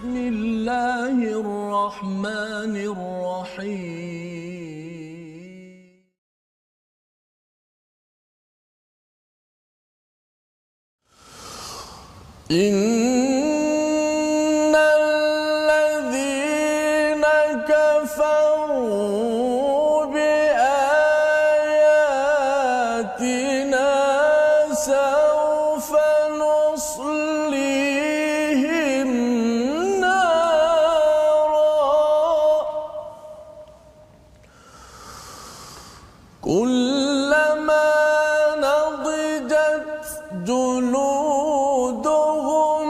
Bismillahirrahmanirrahim. Innalladzina kafaru biayatina sawfa nuslihim nara kullama nadijat juluduhum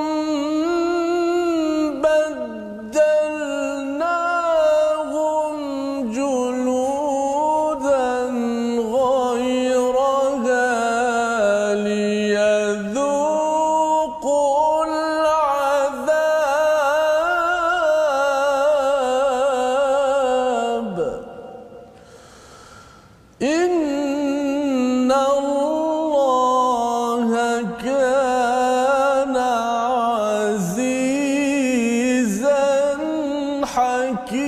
baddalnahum juludan ghayraha liyadhuqul adhab. Inna Allaha kana azizan hakima.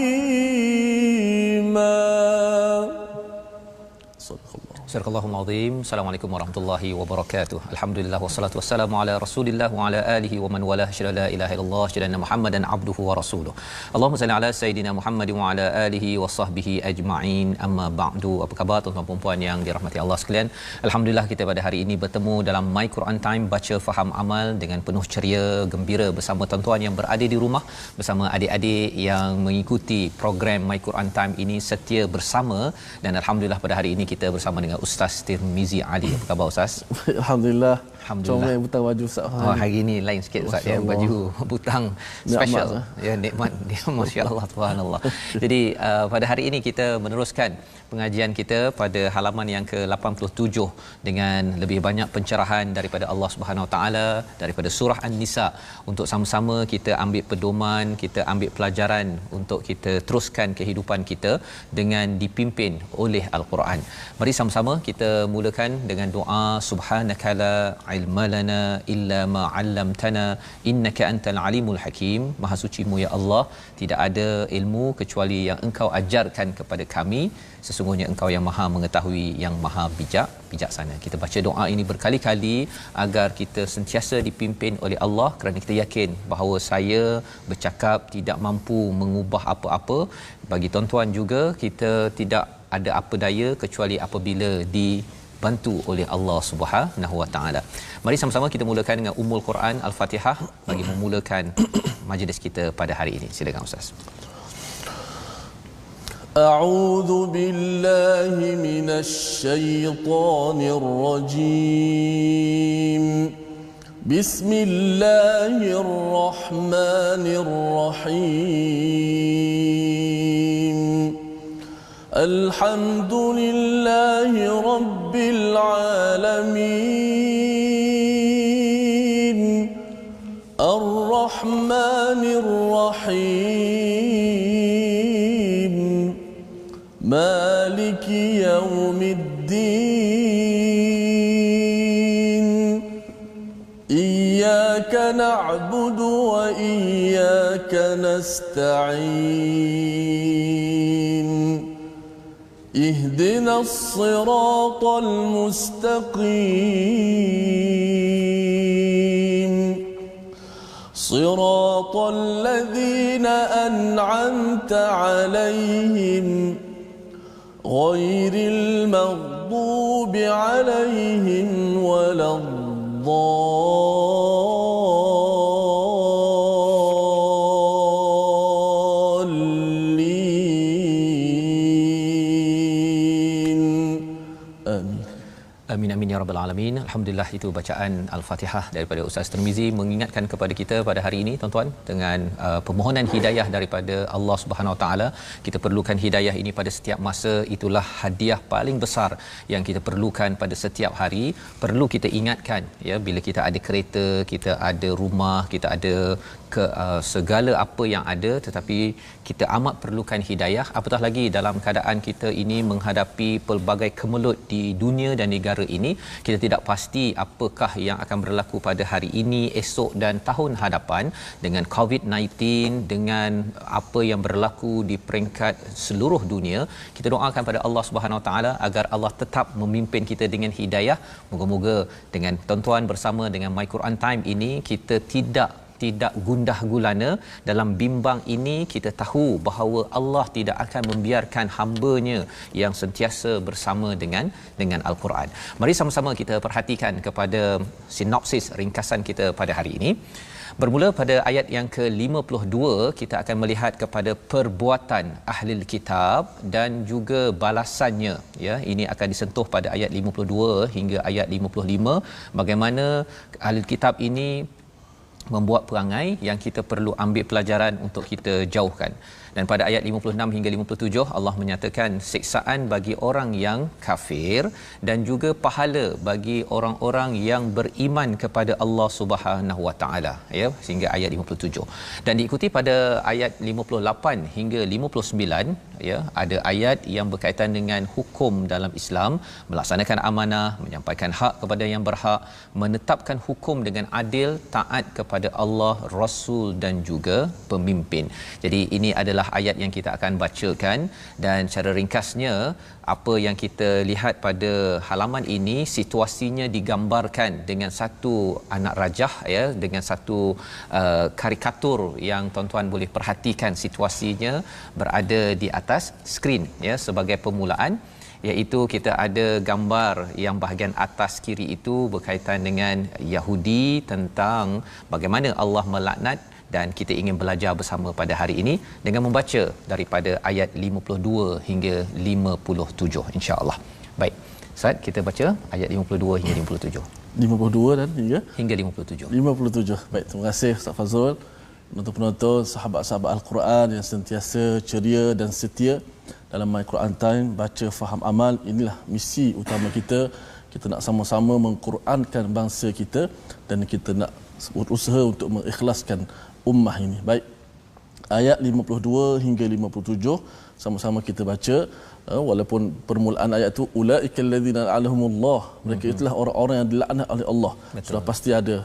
Sadaqallahul Azim. Assalamualaikum warahmatullahi wabarakatuh. Alhamdulillah wassalatu wassalamu ala Rasulillah wa ala alihi wa man walah. Syada la ilaha illallah, syada Muhammadan abduhu wa rasuluh. Allahumma salli ala sayidina Muhammad wa ala alihi wa sahbihi ajma'in. Amma ba'du. Apa khabar tuan-tuan dan puan yang dirahmati Allah sekalian? Alhamdulillah kita pada hari ini bertemu dalam My Quran Time, baca faham amal dengan penuh ceria, gembira bersama tuan-tuan yang berada di rumah, bersama adik-adik yang mengikuti program My Quran Time ini setia bersama. Dan alhamdulillah pada hari ini kita bersama dengan Ustaz Tirmizi Ali. Apa khabar Ustaz? Alhamdulillah. Alhamdulillah. Comel butang baju Ustaz. Hari ini lain sikit Ustaz ya, baju butang special. Ya, nikmat dia, masya-Allah, subhanallah. Jadi pada hari ini kita meneruskan pengajian kita pada halaman yang ke-87 dengan lebih banyak pencerahan daripada Allah Subhanahu Wa Taala daripada surah An-Nisa, untuk sama-sama kita ambil pedoman, kita ambil pelajaran untuk kita teruskan kehidupan kita dengan dipimpin oleh Al-Quran. Mari sama-sama kita mulakan dengan doa. Subhanakala ilma lana illa ma 'allamtana innaka antal alimul hakim. Maha sucimu ya Allah, tidak ada ilmu kecuali yang engkau ajarkan kepada kami. Sesungguhnya engkau yang maha mengetahui, yang maha bijaksana. Kita baca doa ini berkali-kali agar kita sentiasa dipimpin oleh Allah, kerana kita yakin bahawa saya bercakap tidak mampu mengubah apa-apa. Bagi tuan-tuan juga, kita tidak ada apa daya kecuali apabila dibantu oleh Allah Subhanahu Wa Taala. Mari sama-sama kita mulakan dengan Ummul Quran Al-Fatihah bagi memulakan majlis kita pada hari ini. Silakan Ustaz. A'udzu billahi minasy syaithanir rajim. Bismillahirrahmanirrahim. Alhamdulillahi rabbil alamin. Ar-Rahmanir Rahim. Maliki yaumiddin. Iyyaka na'budu wa iyyaka nasta'in. اهدنا الصراط المستقيم صراط الذين أنعمت عليهم غير المغضوب عليهم ولا Amin amin ya rabbal alamin. Alhamdulillah, itu bacaan Al-Fatihah daripada Ustaz Tirmizi mengingatkan kepada kita pada hari ini tuan-tuan dengan permohonan hidayah daripada Allah Subhanahu Wa Taala. Kita perlukan hidayah ini pada setiap masa. Itulah hadiah paling besar yang kita perlukan pada setiap hari. Perlu kita ingatkan ya, bila kita ada kereta, kita ada rumah, kita ada segala apa yang ada, tetapi kita amat perlukan hidayah, apatah lagi dalam keadaan kita ini menghadapi pelbagai kemelut di dunia dan negara negara ini. Kita tidak pasti apakah yang akan berlaku pada hari ini, esok dan tahun hadapan dengan COVID-19, dengan apa yang berlaku di peringkat seluruh dunia. Kita doakan pada Allah Subhanahu Wa Taala agar Allah tetap memimpin kita dengan hidayah. Moga-moga dengan tuan-tuan bersama dengan My Quran Time ini kita tidak gundah gulana dalam bimbang ini. Kita tahu bahawa Allah tidak akan membiarkan hamba-Nya yang sentiasa bersama dengan Al-Quran. Mari sama-sama kita perhatikan kepada sinopsis ringkasan kita pada hari ini. Bermula pada ayat yang ke-52, kita akan melihat kepada perbuatan ahli kitab dan juga balasannya, ya. Ini akan disentuh pada ayat 52 hingga ayat 55, bagaimana ahli kitab ini membuat perangai yang kita perlu ambil pelajaran untuk kita jauhkan. Dan pada ayat 56 hingga 57 Allah menyatakan siksaan bagi orang yang kafir dan juga pahala bagi orang-orang yang beriman kepada Allah Subhanahu Wa Taala, ya, sehingga ayat 57. Dan diikuti pada ayat 58 hingga 59, ya, ada ayat yang berkaitan dengan hukum dalam Islam, melaksanakan amanah, menyampaikan hak kepada yang berhak, menetapkan hukum dengan adil, taat kepada Allah, Rasul dan juga pemimpin. Jadi ini adalah ayat yang kita akan bacakan, dan cara ringkasnya apa yang kita lihat pada halaman ini, situasinya digambarkan dengan satu anak rajah, ya, dengan satu karikatur yang tuan-tuan boleh perhatikan situasinya berada di atas skrin, ya, sebagai permulaan, iaitu kita ada gambar yang bahagian atas kiri itu berkaitan dengan Yahudi, tentang bagaimana Allah melaknat, dan kita ingin belajar bersama pada hari ini dengan membaca daripada ayat 52 hingga 57, insya-Allah. Baik, Ustaz, kita baca ayat 52 hingga 57. 52 dan hingga 57. 57. Baik, terima kasih Ustaz Fazrul. Penonton-penonton, sahabat-sahabat Al-Quran yang sentiasa ceria dan setia dalam My Quran Time, baca, faham, amal. Inilah misi utama kita. Kita nak sama-sama mengqurankan bangsa kita dan kita nak berusaha untuk mengikhlaskan ummah ini. Baik, ayat 52 hingga 57 sama-sama kita baca. Walaupun permulaan ayat itu ulaikal ladzina la'anahumullah, mereka itulah orang-orang yang dilaknat oleh Allah. Betul. Sudah pasti ada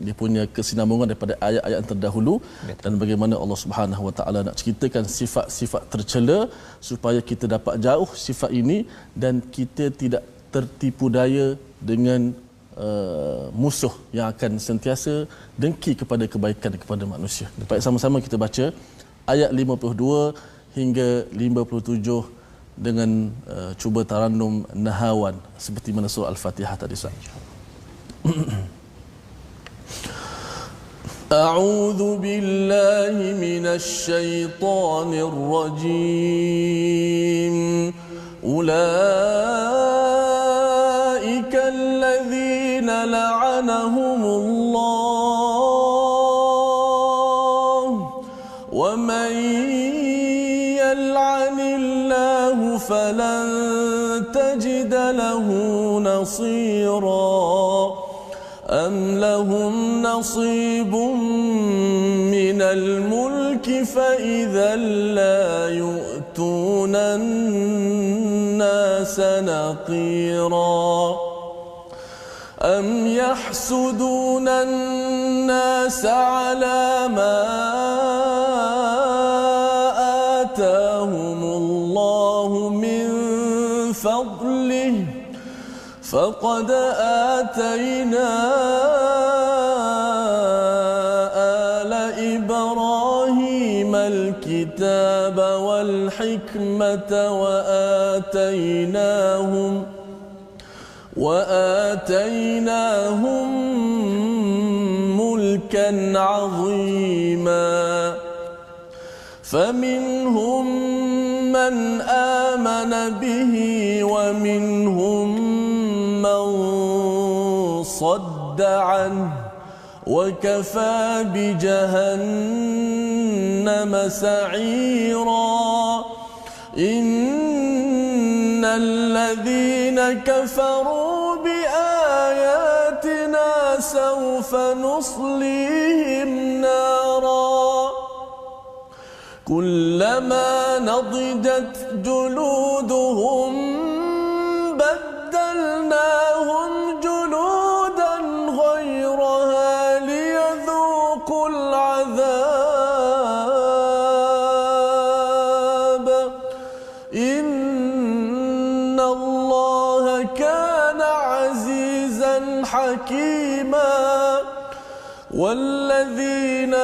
dia punya kesinambungan daripada ayat-ayat yang terdahulu. Betul. Dan bagaimana Allah Subhanahu Wa Taala nak ceritakan sifat-sifat tercela supaya kita dapat jauh sifat ini dan kita tidak tertipu daya dengan musuh yang akan sentiasa dengki kepada kebaikan kepada manusia. Baik, sama-sama kita baca ayat 52 hingga 57 dengan cuba tarannum nahawan seperti mana surah Al-Fatihah tadi. A'udzu billahi minasy syaithanir rajim. Ulaika alladzina la'anahumullah wa man yal'anillahu falan tajida lahu nasira. أم لهم نصيب من الملك فإذا لا يؤتون الناس نقيرا أم يحسدون الناس على ما آتاهم الله من فضله فقد آتينا آل إبراهيم الكتاب والحكمة وآتيناهم ملكا عظيما فمنهم من آمن به ومنهم من صد عنه وكفى بجهنم سعيرا إن الذين كفروا بآياتنا سوف نصليهم نارا كلما نضجت جلودهم بدلناهم حكيما والذين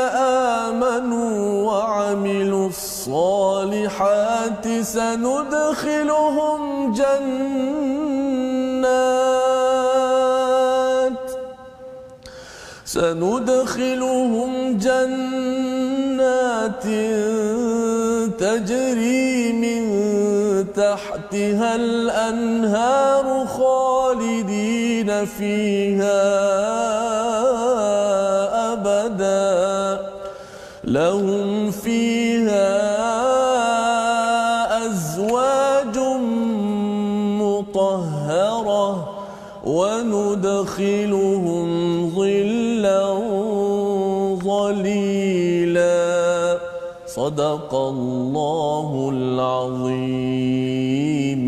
آمنوا وعملوا الصالحات سندخلهم جنات تجري من تحتها الأنهار خالدين فيها أبدا لهم فيها أزواج مطهرة وندخلهم ظلا ظليلا صدق الله العظيم.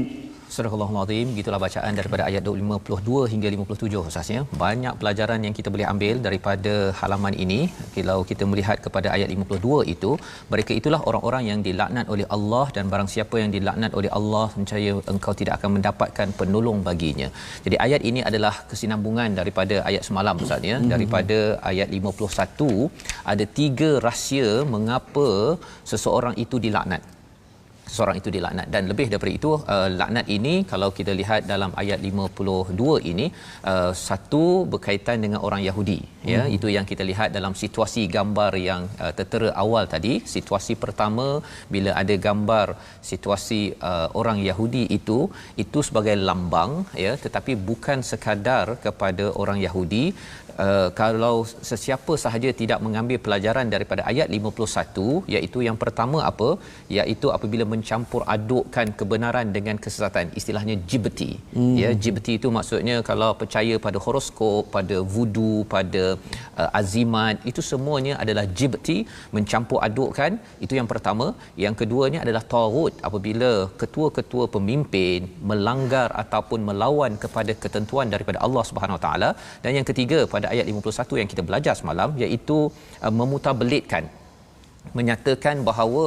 Surah Al-Azim, gitulah bacaan daripada ayat 52 hingga 57 Ustaznya. Banyak pelajaran yang kita boleh ambil daripada halaman ini. Kalau kita melihat kepada ayat 52 itu, mereka itulah orang-orang yang dilaknat oleh Allah, dan barang siapa yang dilaknat oleh Allah, nescaya engkau tidak akan mendapatkan penolong baginya. Jadi ayat ini adalah kesinambungan daripada ayat semalam Ustaznya. Daripada ayat 51 ada 3 rahsia mengapa seseorang itu dilaknat. Dan lebih daripada itu, laknat ini kalau kita lihat dalam ayat 52 ini, satu berkaitan dengan orang Yahudi, ya, itu yang kita lihat dalam situasi gambar yang tertera awal tadi. Situasi pertama bila ada gambar situasi orang Yahudi itu sebagai lambang, ya, tetapi bukan sekadar kepada orang Yahudi. Kalau sesiapa sahaja tidak mengambil pelajaran daripada ayat 51, iaitu yang pertama apa? Iaitu apabila mencampur adukkan kebenaran dengan kesesatan, istilahnya jibti. Ya, jibti itu maksudnya kalau percaya pada horoskop, pada voodoo, pada azimat, itu semuanya adalah jibti, mencampur adukkan. Itu yang pertama. Yang keduanya adalah taghut, apabila ketua-ketua pemimpin melanggar ataupun melawan kepada ketentuan daripada Allah Subhanahu Wa Taala. Dan yang ketiga pada ayat 51 yang kita belajar semalam, iaitu memutabelitkan, menyatakan bahawa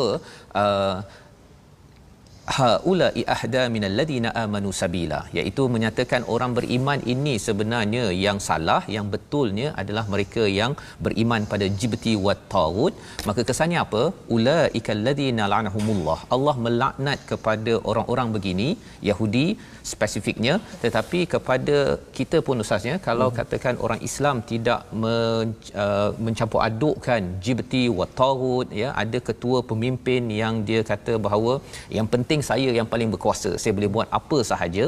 haula'i ahda minal ladina amanu sabila, iaitu menyatakan orang beriman ini sebenarnya yang salah, yang betulnya adalah mereka yang beriman pada jibti wat taghut. Maka kesannya apa? Ulaikal ladina la'anahumullah, Allah melaknat kepada orang-orang begini, Yahudi spesifiknya, tetapi kepada kita pun Ustaznya, kalau katakan orang Islam tidak mencampur adukkan jibti wat taghut, ya, ada ketua pemimpin yang dia kata bahawa yang penting saya yang paling berkuasa, saya boleh buat apa sahaja,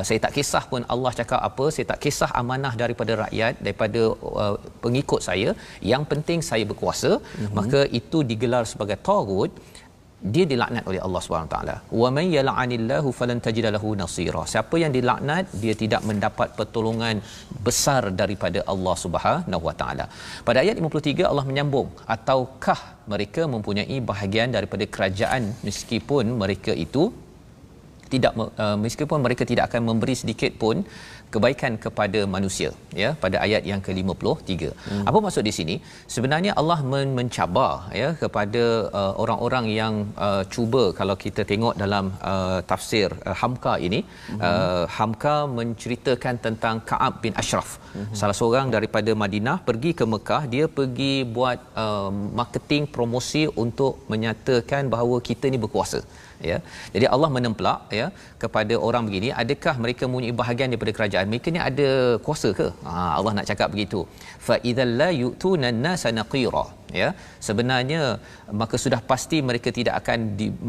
saya tak kisah pun Allah cakap apa, saya tak kisah amanah daripada rakyat, daripada pengikut saya, yang penting saya berkuasa. Maka itu digelar sebagai taghut, dia dilaknat oleh Allah Subhanahu taala. Wa may yal'anillahu falan tajida lahu nasira. Siapa yang dilaknat, dia tidak mendapat pertolongan besar daripada Allah Subhanahu wa taala. Pada ayat 53 Allah menyambung, ataukah mereka mempunyai bahagian daripada kerajaan meskipun mereka itu tidak meskipun mereka tidak akan memberi sedikit pun kebaikan kepada manusia, ya, pada ayat yang ke-53. Apa maksud di sini? Sebenarnya Allah mencabar, ya, kepada orang-orang yang cuba. Kalau kita tengok dalam tafsir Hamka ini, Hamka menceritakan tentang Ka'ab bin Ashraf, salah seorang daripada Madinah pergi ke Mekah. Dia pergi buat marketing, promosi untuk menyatakan bahawa kita ni berkuasa, ya. Jadi Allah menemplak, ya, kepada orang begini, adakah mereka mempunyai bahagian daripada kerajaan, mereka ni ada kuasa ke? Allah nak cakap begitu. Fa idzal la yu'tuna an-nasa naqira, ya, sebenarnya maka sudah pasti mereka tidak akan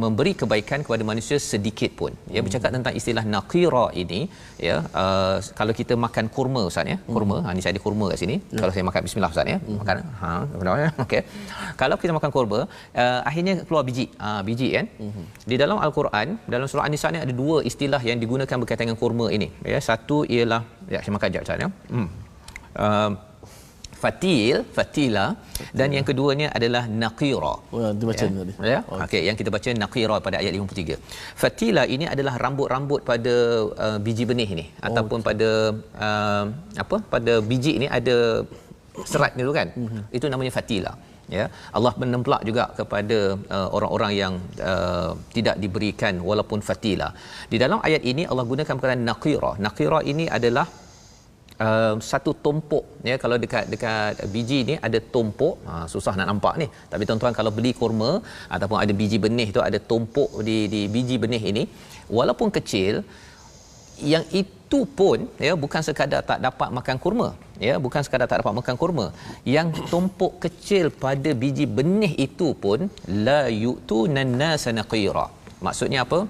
memberi kebaikan kepada manusia sedikit pun. Ya, bercakap tentang istilah naqira ini, ya, kalau kita makan kurma Ustaz, ya, kurma, ni saya ada kurma kat sini. Kalau saya makan bismillah Ustaz, ya, makan benar, ya, okey. Kalau kita makan kurma, akhirnya keluar biji, biji kan. Di dalam Al-Quran, dalam surah An-Nisa ni ada 2 istilah yang digunakan berkaitan dengan kurma ini, ya. Satu ialah, ya, saya makan jap Ustaz, ya, fatila, dan yang keduanya adalah naqira. Dibaca tadi. Ya. Okey, yang kita baca naqira pada ayat 53. Fatila ini adalah rambut-rambut pada biji benih ni, ataupun pada pada biji ini ada serat ni tu kan. Itu namanya fatila. Ya, Allah menemplak juga kepada orang-orang yang tidak diberikan walaupun fatila. Di dalam ayat ini Allah gunakan perkataan naqira. Naqira ini adalah satu tumpuk ya. Kalau dekat biji ni ada tumpuk, susah nak nampak ni, tapi tuan-tuan kalau beli kurma ataupun ada biji benih tu, ada tumpuk di biji benih ini, walaupun kecil, yang itu pun ya bukan sekadar tak dapat makan kurma ya, bukan sekadar tak dapat makan kurma, yang tumpuk kecil pada biji benih itu pun la yu'tunan nasa naqira. Maksudnya apa?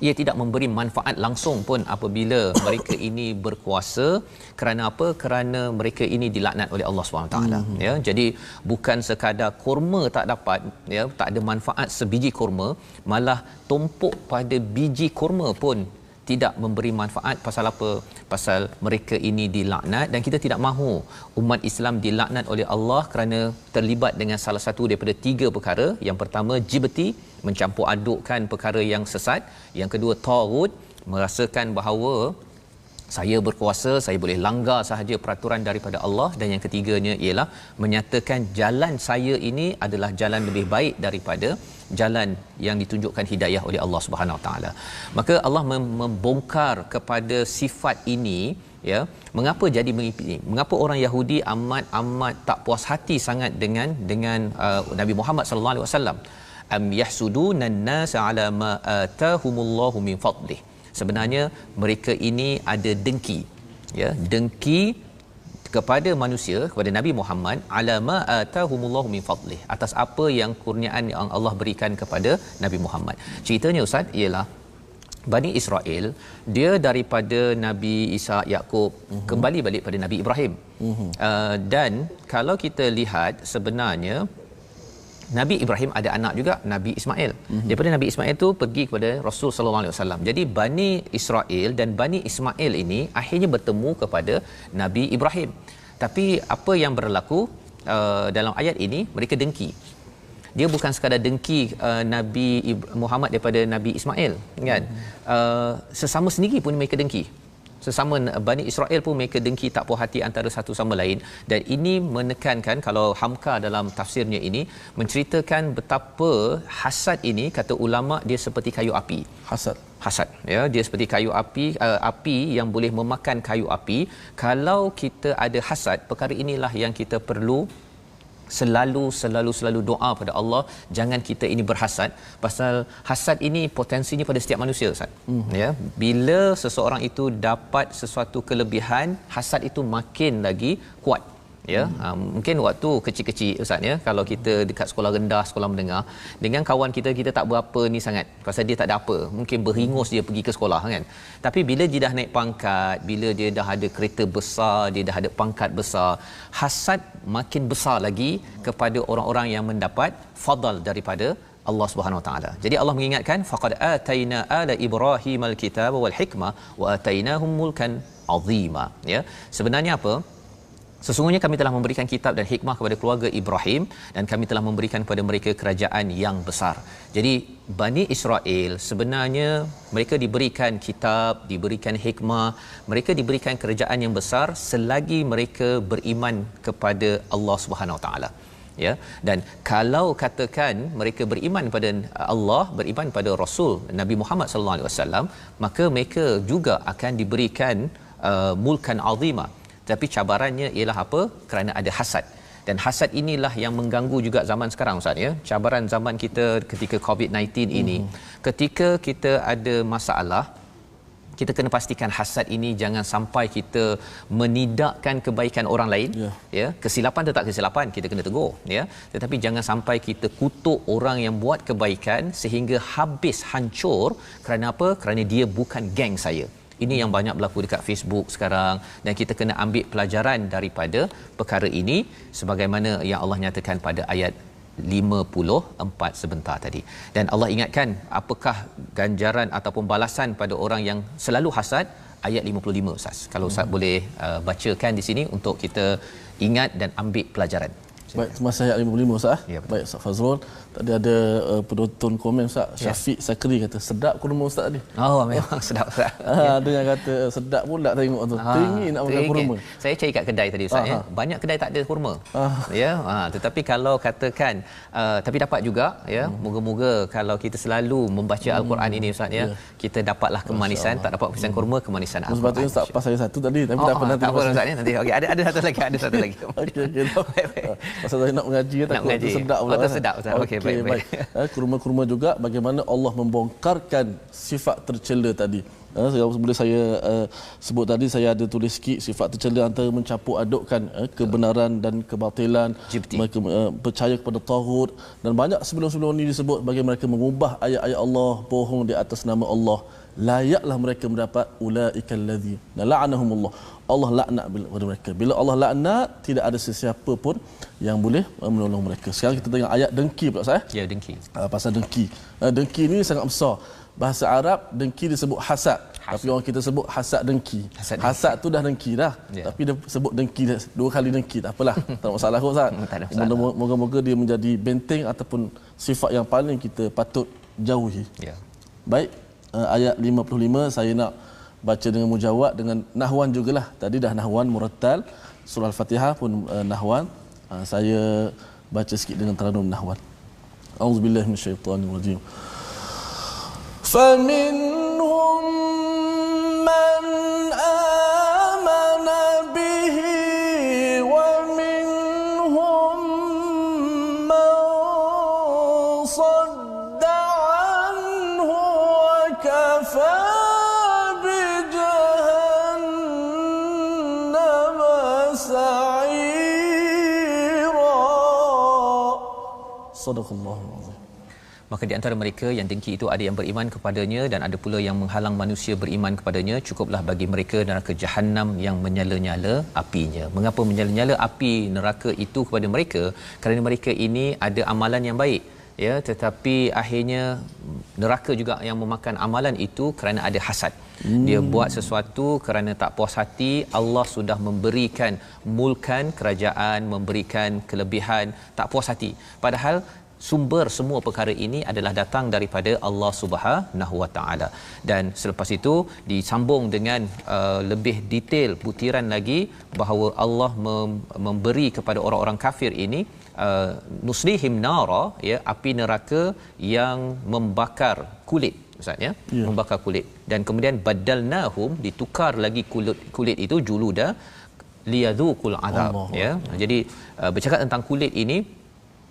Ia tidak memberi manfaat langsung pun apabila mereka ini berkuasa. Kerana apa? Kerana mereka ini dilaknat oleh Allah SWT ya. Jadi bukan sekadar kurma tak dapat ya, tak ada manfaat sebiji kurma, malah tumpuk pada biji kurma pun tidak memberi manfaat. Pasal apa? Pasal mereka ini dilaknat, dan kita tidak mahu umat Islam dilaknat oleh Allah kerana terlibat dengan salah satu daripada 3 perkara. Yang pertama, jibti, mencampur adukkan perkara yang sesat. Yang kedua, taghut, merasakan bahawa saya berkuasa, saya boleh langgar sahaja peraturan daripada Allah. Dan yang ketiganya ialah menyatakan jalan saya ini adalah jalan lebih baik daripada jalan yang ditunjukkan hidayah oleh Allah Subhanahu Wa Taala. Maka Allah membongkar kepada sifat ini ya. Mengapa jadi begini? Mengapa orang Yahudi amat tak puas hati sangat dengan Nabi Muhammad sallallahu alaihi wasallam? Am yahsudunan nas ala ma atahumullahu min fadlih. Sebenarnya mereka ini ada dengki ya, dengki kepada manusia, kepada Nabi Muhammad, ala ma atahumullahu min fadlih, atas apa yang kurniaan yang Allah berikan kepada Nabi Muhammad. Ceritanya Ustaz ialah Bani Israel, dia daripada Nabi Ishak, Yaqub, kembali balik pada Nabi Ibrahim. Dan kalau kita lihat sebenarnya Nabi Ibrahim ada anak juga, Nabi Ismail. Daripada Nabi Ismail tu pergi kepada Rasul sallallahu alaihi wasallam. Jadi Bani Israel dan Bani Ismail ini akhirnya bertemu kepada Nabi Ibrahim. Tapi apa yang berlaku dalam ayat ini, mereka dengki. Dia bukan sekadar dengki Nabi Muhammad daripada Nabi Ismail kan. Sesama sendiri pun mereka dengki. Sesama Bani Israel pun mereka dengki, tak puas hati antara satu sama lain. Dan ini menekankan, kalau Hamka dalam tafsirnya ini menceritakan betapa hasad ini, kata ulama, dia seperti kayu api. Hasad ya, dia seperti kayu api, api yang boleh memakan kayu api. Kalau kita ada hasad, perkara inilah yang kita perlu selalu doa pada Allah, jangan kita ini berhasad. Pasal hasad ini potensinya pada setiap manusia Ustaz. Ya, bila seseorang itu dapat sesuatu kelebihan, hasad itu makin lagi kuat ya. Mungkin waktu kecil-kecil Ustaz ya, kalau kita dekat sekolah rendah, sekolah menengah, dengan kawan kita tak berapa ni sangat, pasal dia tak ada apa, mungkin beringus dia pergi ke sekolah kan. Tapi bila dia dah naik pangkat, bila dia dah ada kereta besar, dia dah ada pangkat besar, hasad makin besar lagi kepada orang-orang yang mendapat fadal daripada Allah Subhanahu Wa Taala. Jadi Allah mengingatkan, faqad ataina ala ibrahimal kitaba wal hikmah wa atainahum mulkan azima ya. Sebenarnya apa? Sesungguhnya kami telah memberikan kitab dan hikmah kepada keluarga Ibrahim, dan kami telah memberikan kepada mereka kerajaan yang besar. Jadi Bani Israel sebenarnya mereka diberikan kitab, diberikan hikmah, mereka diberikan kerajaan yang besar selagi mereka beriman kepada Allah Subhanahu Wa Taala. Ya, dan kalau katakan mereka beriman kepada Allah, beriman pada Rasul Nabi Muhammad sallallahu alaihi wasallam, maka mereka juga akan diberikan mulkan azima. Tapi cabarannya ialah apa? Kerana ada hasad. Dan hasad inilah yang mengganggu juga zaman sekarang Ustaz ya. Cabaran zaman kita ketika COVID-19 ini, ketika kita ada masalah, kita kena pastikan hasad ini jangan sampai kita menidakkan kebaikan orang lain ya. Kesilapan tetap kesilapan, kita kena tegur ya. Tetapi jangan sampai kita kutuk orang yang buat kebaikan sehingga habis hancur. Kerana apa? Kerana dia bukan geng saya. Ini yang banyak berlaku dekat Facebook sekarang, dan kita kena ambil pelajaran daripada perkara ini sebagaimana yang Allah nyatakan pada ayat 54 sebentar tadi. Dan Allah ingatkan apakah ganjaran ataupun balasan pada orang yang selalu hasad, ayat 55 Ustaz. Kalau Ustaz boleh bacakan di sini untuk kita ingat dan ambil pelajaran. Baik, masa ayat 55 Ustaz. Ya, betul. Baik Ustaz Fazrul. Tadi ada penonton komen Ustaz, Syafiq Sakri kata sedap kurma Ustaz tadi. Oh, memang sedap Ustaz. Ada yang kata sedap pula tengok tu. Teringin nak makan kurma. Saya cari kat kedai tadi Ustaz ya. Banyak kedai tak ada kurma. Ya, tetapi kalau katakan tapi dapat juga ya. Moga-moga kalau kita selalu membaca Al-Quran ini Ustaz ya, kita dapatlah kemanisan, tak dapat kemanisan kurma, kemanisan Al-Quran. Sebab tu Ustaz pas saya satu tadi tapi tak pernah tak apa Ustaz ya. Nanti okey ada satu lagi, ada satu lagi. Okey. Pasal saya nak mengaji takut tu sedap pula. Oh, sedap Ustaz. Okey, baik. Kurma-kurma juga bagaimana Allah membongkarkan sifat tercela tadi. Boleh saya sebut tadi, saya ada tulis sikit sifat tercela antara mencampur adukkan kebenaran dan kebatilan, mereka percaya kepada taghut, dan banyak sebelum-sebelum ini disebut bagi mereka mengubah ayat-ayat Allah, bohong di atas nama Allah. Layaklah mereka mendapat ulaikal ladzina la'anahumullah. Allah laknat kepada mereka. Bila Allah laknat, tidak ada sesiapa pun yang boleh menolong mereka. Sekarang kita tengok ayat dengki pula saya. Ya, dengki. Pasal dengki. Dengki ni sangat besar. Bahasa Arab dengki disebut hasad. Tapi orang kita sebut hasad dengki. Hasad tu dah dengki dah. Ya. Tapi dia sebut dengki dua kali dengki. Tak apalah. Tak ada masalah kot Ustaz. Moga-moga dia menjadi benteng ataupun sifat yang paling kita patut jauhi. Ya. Baik. Ayat 55 saya nak baca dengan mujawad dengan nahwan jugalah. Tadi dah nahwan murattal, surah Al-Fatihah pun nahwan. Saya baca sikit dengan taranum nahwan. Auzubillahi minasyaitonirrajim. Faminhum man amana bihi wa minhum man sadda anhu wa kafa Sadaqallahu azim. Maka di antara mereka yang dengki itu ada yang beriman kepadanya dan ada pula yang menghalang manusia beriman kepadanya. Cukuplah bagi mereka neraka jahanam yang menyala-nyala apinya. Mengapa menyala-nyala api neraka itu kepada mereka? Kerana mereka ini ada amalan yang baik, ya, tetapi akhirnya neraka juga yang memakan amalan itu kerana ada hasad. Dia buat sesuatu kerana tak puas hati. Allah sudah memberikan mulkan kerajaan, memberikan kelebihan, tak puas hati. Padahal sumber semua perkara ini adalah datang daripada Allah Subhanahu Wa Taala. Dan selepas itu disambung dengan lebih detail butiran lagi bahawa Allah memberi kepada orang-orang kafir ini nuslihim nara, ya, api neraka yang membakar kulit Ustaz, ya, membakar kulit. Dan kemudian badalnahum, ditukar lagi kulit itu juluda liyadzuqul azab, ya. Jadi bercakap tentang kulit ini,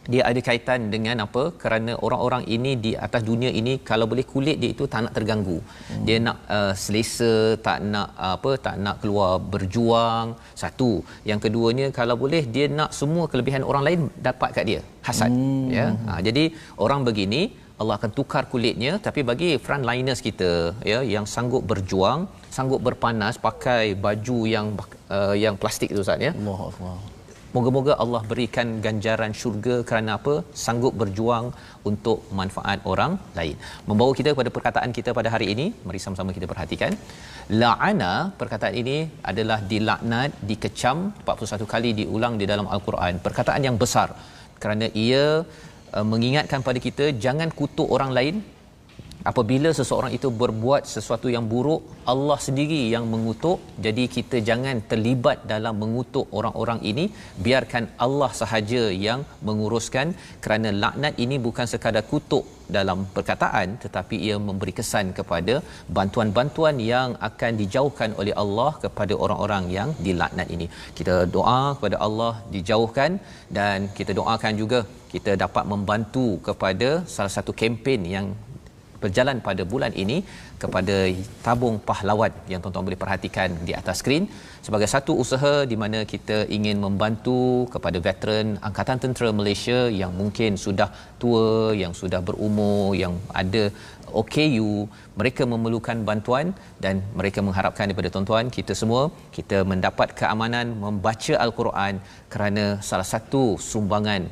dia ada kaitan dengan apa? Kerana orang-orang ini di atas dunia ini kalau boleh kulit dia itu tak nak terganggu. Dia nak selesa, tak nak keluar berjuang. Satu. Yang keduanya kalau boleh dia nak semua kelebihan orang lain dapat kat dia. Hasad, ya. Jadi orang begini Allah akan tukar kulitnya, tapi bagi frontliners kita, ya, yang sanggup berjuang, sanggup berpanas pakai baju yang plastik tu Ustaz, ya. Allahuakbar. Moga-moga Allah berikan ganjaran syurga kerana apa? Sanggup berjuang untuk manfaat orang lain. Membawa kita kepada perkataan kita pada hari ini. Mari sama-sama kita perhatikan. La'ana, perkataan ini adalah dilaknat, dikecam 41 kali diulang di dalam Al-Quran. Perkataan yang besar kerana ia mengingatkan pada kita jangan kutuk orang lain. Apabila seseorang itu berbuat sesuatu yang buruk, Allah sendiri yang mengutuk. Jadi kita jangan terlibat dalam mengutuk orang-orang ini. Biarkan Allah sahaja yang menguruskan, kerana laknat ini bukan sekadar kutuk dalam perkataan, tetapi ia memberi kesan kepada bantuan-bantuan yang akan dijauhkan oleh Allah kepada orang-orang yang dilaknat ini. Kita doa kepada Allah dijauhkan, dan kita doakan juga kita dapat membantu kepada salah satu kempen yang berjalan pada bulan ini kepada tabung pahlawan yang tuan-tuan boleh perhatikan di atas skrin, sebagai satu usaha di mana kita ingin membantu kepada veteran Angkatan Tentera Malaysia yang mungkin sudah tua, yang sudah berumur, yang ada OKU. Mereka memerlukan bantuan dan mereka mengharapkan daripada tuan-tuan kita semua kita mendapat keamanan membaca Al-Quran, kerana salah satu sumbangan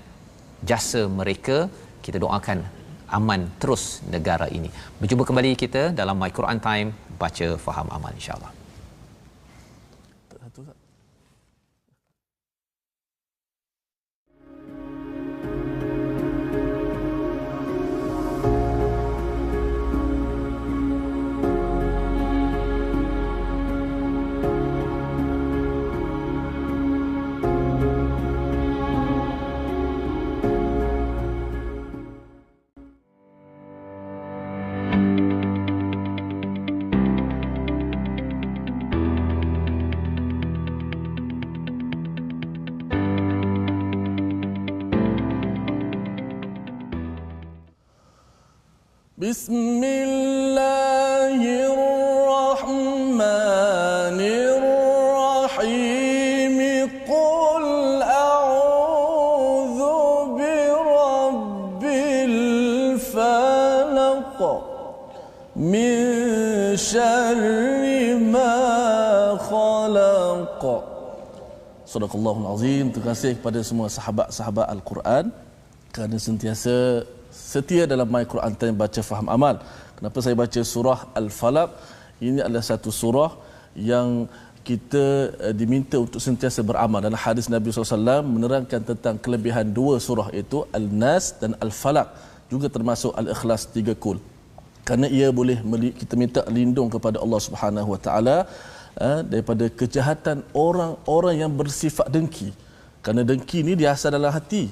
jasa mereka. Kita doakan aman terus negara ini. Berjumpa kembali kita dalam My Quran Time, baca faham amal, insya-Allah. Bismillahirrahmanirrahim. Qul a'udzu birabbil falaq min syarri ma khalaq. Sadaqallahul Azim. Terima kasih kepada semua sahabat-sahabat Al-Quran kerana sentiasa setia dalam My Quran Time baca faham amal. Kenapa saya baca surah Al-Falaq? Ini adalah satu surah yang kita diminta untuk sentiasa beramal. Dalam hadis Nabi SAW menerangkan tentang kelebihan dua surah itu, Al-Nas dan Al-Falaq, juga termasuk Al-Ikhlas 3 kul. Kerana ia boleh kita minta lindung kepada Allah Subhanahu Wa Taala daripada kejahatan orang-orang yang bersifat dengki. Kerana dengki ni dia asal dalam hati.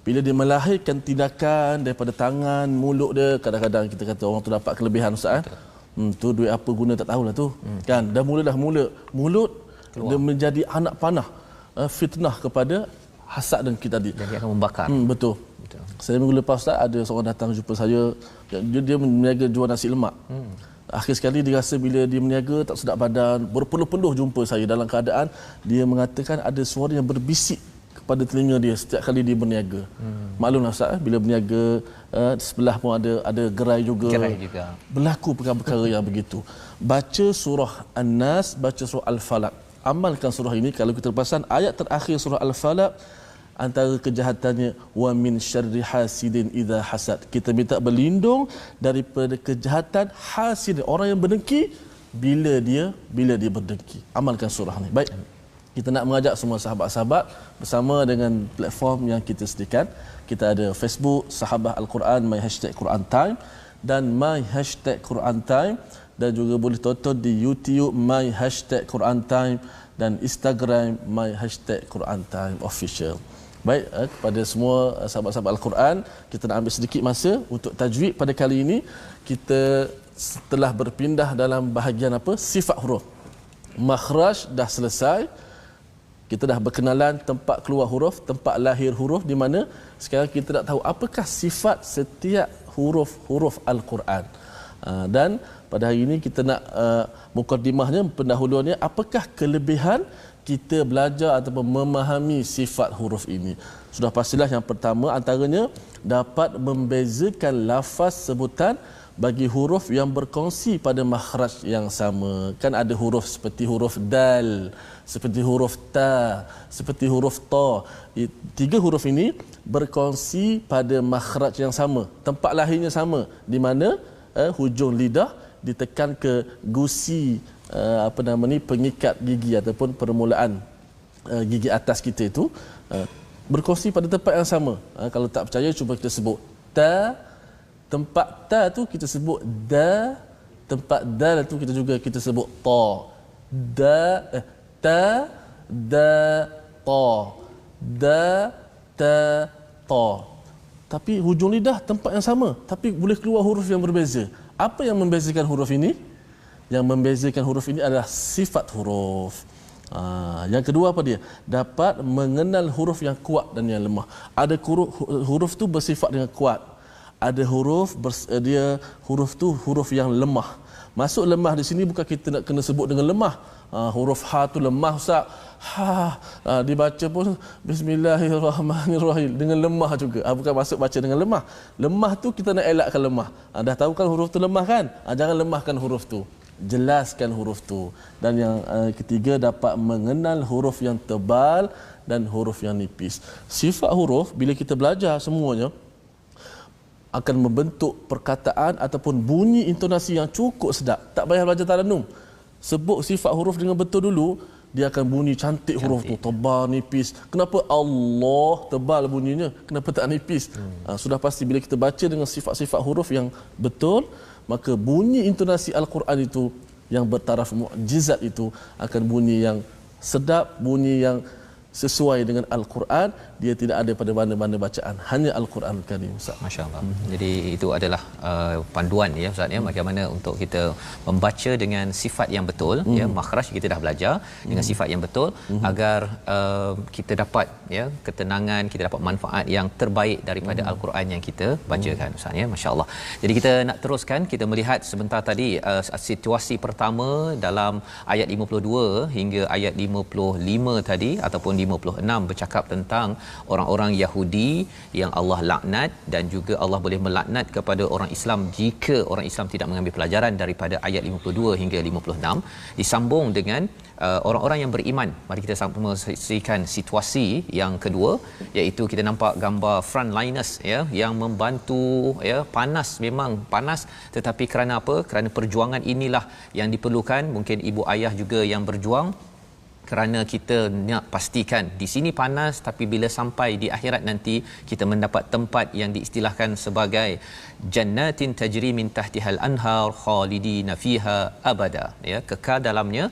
Bila dia melahirkan tindakan daripada tangan, mulut dia, kadang-kadang kita kata orang tu dapat kelebihan Ustaz. Tu duit apa guna tak tahulah tu. Kan dah mulut dia menjadi anak panah, fitnah kepada hasad dengki tadi. Jadi akan membakar. Betul. Saya minggu lepas Ustaz ada seorang datang jumpa saya, dia meniaga jual nasi lemak. Akhir sekali dia rasa bila dia meniaga tak sedap badan, berpeluh-peluh jumpa saya dalam keadaan dia mengatakan ada suara yang berbisik kepada telinga dia setiap kali dia berniaga. Maklumlah Ustaz, bila berniaga sebelah pun ada gerai juga. Berlaku perkara-perkara yang begitu. Baca surah An-Nas, baca surah Al-Falaq. Amalkan surah ini. Kalau kita perasan ayat terakhir surah Al-Falaq, antara kejahatannya wa min syarri hasidin idza hasad. Kita minta berlindung daripada kejahatan hasid, orang yang berdengki bila dia berdengki. Amalkan surah ni. Baik. Kita nak mengajak semua sahabat-sahabat bersama dengan platform yang kita sediakan. Kita ada Facebook Sahabat Al-Quran My #Quran Time dan My #Quran Time, dan juga boleh tonton di YouTube My #Quran Time dan Instagram My #Quran Time Official. Baik, kepada semua sahabat-sahabat Al-Quran, kita nak ambil sedikit masa untuk tajwid pada kali ini. Kita telah berpindah dalam bahagian sifat huruf. Makhraj dah selesai. Kita dah berkenalan tempat keluar huruf, tempat lahir huruf di mana. Sekarang kita nak tahu apakah sifat setiap huruf-huruf Al-Quran. Dan pada hari ini kita nak mukadimahnya, pendahuluannya, apakah kelebihan kita belajar ataupun memahami sifat huruf ini. Sudah pastilah yang pertama antaranya dapat membezakan lafaz sebutan bagi huruf yang berkongsi pada makhraj yang sama. Kan ada huruf seperti huruf dal, seperti huruf ta, seperti huruf ta. 3 huruf ini berkongsi pada makhraj yang sama, tempat lahirnya sama, di mana hujung lidah ditekan ke gusi pengikat gigi ataupun permulaan gigi atas kita itu, berkongsi pada tempat yang sama. Kalau tak percaya cuba kita sebut ta, tempat ta tu kita sebut da, tempat dal tu kita sebut ta. Ta da ta, da ta ta. Tapi hujung lidah tempat yang sama, tapi boleh keluar huruf yang berbeza. Apa yang membezakan huruf ini? Yang membezakan huruf ini adalah sifat huruf. Yang kedua apa dia? Dapat mengenal huruf yang kuat dan yang lemah. Ada huruf tu bersifat dengan kuat. Ada huruf tu huruf yang lemah. Masuk lemah di sini bukan kita nak kena sebut dengan lemah. Huruf ha tu lemah Ustaz. Dibaca pun Bismillahirrahmanirrahim dengan lemah juga. Bukan masuk baca dengan lemah. Lemah tu kita nak elakkan lemah. Dah tahu kan huruf tu lemah kan? Jangan lemahkan huruf tu. Jelaskan huruf tu. Dan yang ketiga dapat mengenal huruf yang tebal dan huruf yang nipis. Sifat huruf bila kita belajar semuanya akan membentuk perkataan ataupun bunyi intonasi yang cukup sedap. Tak payah belajar taranum. Sebut sifat huruf dengan betul dulu, dia akan bunyi cantik huruf tu, tebal, nipis. Kenapa Allah tebal bunyinya? Kenapa tak nipis? Sudah pasti bila kita baca dengan sifat-sifat huruf yang betul, maka bunyi intonasi Al-Quran itu yang bertaraf mukjizat itu akan bunyi yang sedap, bunyi yang sesuai dengan Al-Quran, dia tidak ada pada mana-mana bacaan, hanya Al-Quran Karim, Ustaz. Masya-Allah. Jadi itu adalah panduan ya Ustaz ya, bagaimana untuk kita membaca dengan sifat yang betul ya, makhraj kita dah belajar dengan sifat yang betul agar kita dapat ya ketenangan, kita dapat manfaat yang terbaik daripada Al-Quran yang kita bacakan Ustaz ya. Masya-Allah. Jadi kita nak teruskan, kita melihat sebentar tadi situasi pertama dalam ayat 52 hingga ayat 55 tadi ataupun 56 bercakap tentang orang-orang Yahudi yang Allah laknat, dan juga Allah boleh melaknat kepada orang Islam jika orang Islam tidak mengambil pelajaran daripada ayat 52 hingga 56. Disambung dengan orang-orang yang beriman. Mari kita sama saksikan situasi yang kedua, iaitu kita nampak gambar frontliners ya yang membantu ya. Panas, memang panas, tetapi kerana apa? Kerana perjuangan inilah yang diperlukan. Mungkin ibu ayah juga yang berjuang kerana kita nak pastikan di sini panas, tapi bila sampai di akhirat nanti kita mendapat tempat yang diistilahkan sebagai jannatin tajri min tahtihal anhar khalidina fiha abada ya, kekal dalamnya.